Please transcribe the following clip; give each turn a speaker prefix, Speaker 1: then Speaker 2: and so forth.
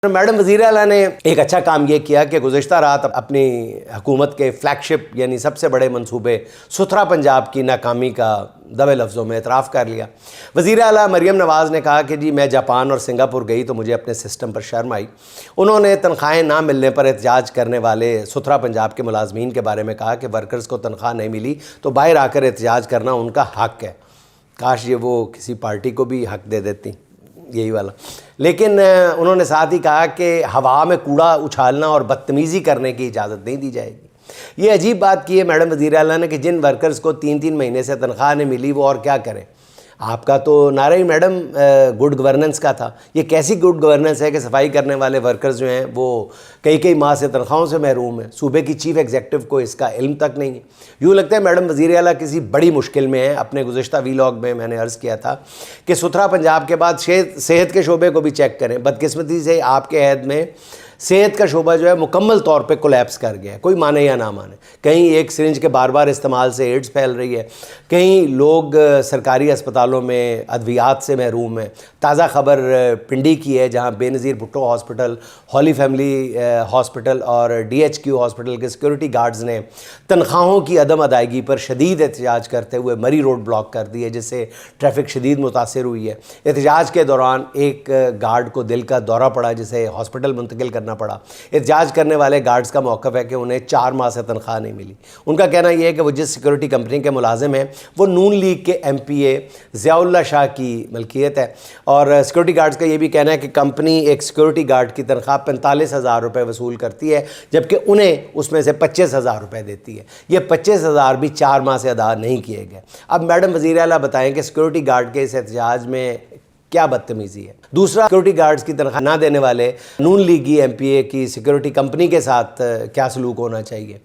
Speaker 1: Madam وزیر اعلیٰ نے ایک اچھا کام یہ کیا کہ گزشتہ رات اپنی حکومت کے فلیگ شپ یعنی سب سے بڑے منصوبے ستھرا پنجاب کی ناکامی کا دبے لفظوں میں اعتراف کر لیا۔ وزیر اعلیٰ مریم نواز نے کہا کہ جی میں جاپان اور سنگاپور گئی تو مجھے اپنے سسٹم پر شرم آئی۔ انہوں نے تنخواہیں نہ ملنے پر احتجاج کرنے والے ستھرا پنجاب کے ملازمین کے بارے میں کہا کہ ورکرز کو تنخواہ نہیں ملی تو باہر آ کر احتجاج کرنا ان کا حق ہے۔ کاش یہ وہ کسی پارٹی کو بھی حق دے دیتی یہی والا۔ لیکن انہوں نے ساتھ ہی کہا کہ ہوا میں کوڑا اچھالنا اور بدتمیزی کرنے کی اجازت نہیں دی جائے گی۔ یہ عجیب بات کی ہے میڈم وزیر اعلیٰ نے کہ جن ورکرز کو 3 مہینے سے تنخواہ نہیں ملی وہ اور کیا کریں۔ آپ کا تو نعرہ ہی میڈم گڈ گورننس کا تھا۔ یہ کیسی گڈ گورننس ہے کہ صفائی کرنے والے ورکرز جو ہیں وہ کئی ماہ سے تنخواہوں سے محروم ہیں، صوبے کی چیف ایگزیکٹو کو اس کا علم تک نہیں ہے۔ یوں لگتا ہے میڈم وزیر اعلیٰ کسی بڑی مشکل میں ہیں۔ اپنے گزشتہ ویلاگ میں نے عرض کیا تھا کہ ستھرا پنجاب کے بعد صحت کے شعبے کو بھی چیک کریں۔ بدقسمتی سے آپ کے عہد میں صحت کا شعبہ جو ہے مکمل طور پہ کولیپس کر گیا ہے، کوئی مانے یا نہ مانے۔ کہیں ایک سرنج کے بار استعمال سے ایڈز پھیل رہی ہے، کہیں لوگ سرکاری اسپتالوں میں ادویات سے محروم ہیں۔ تازہ خبر پنڈی کی ہے جہاں Benazir Bhutto hospital, Holy Family hospital اور DHQ ہاسپٹل کے سیکورٹی گارڈز نے تنخواہوں کی عدم ادائیگی پر شدید احتجاج کرتے ہوئے مری روڈ بلاک کر دی ہے، جس سے ٹریفک شدید متاثر ہوئی ہے۔ احتجاج کے دوران ایک گارڈ کو دل کا دورہ پڑا جسے ہاسپٹل منتقل کرنا پڑا۔ احتجاج کرنے والے گارڈز کا موقف ہے کہ انہیں 4 ماہ سے تنخواہ نہیں ملی۔ ان کا کہنا یہ ہے کہ وہ جس سیکورٹی کمپنی کے ملازم ہیں وہ نون لیگ کے MPA ضیاء اللہ شاہ کی ملکیت ہے، اور سیکورٹی گارڈز کا یہ بھی کہنا ہے کہ کمپنی ایک سیکورٹی گارڈ کی تنخواہ 45,000 روپے وصول کرتی ہے جبکہ انہیں اس میں سے 25,000 روپے دیتی ہے۔ یہ 25,000 بھی 4 ماہ سے ادا نہیں کیے گئے۔ اب میڈم وزیر اعلیٰ بتائیں کہ سیکورٹی گارڈ کے اس احتجاج میں کیا بدتمیزی ہے؟ دوسرا، سیکورٹی گارڈز کی تنخواہ نہ دینے والے نون لیگی MPA کی سیکورٹی کمپنی کے ساتھ کیا سلوک ہونا چاہیے؟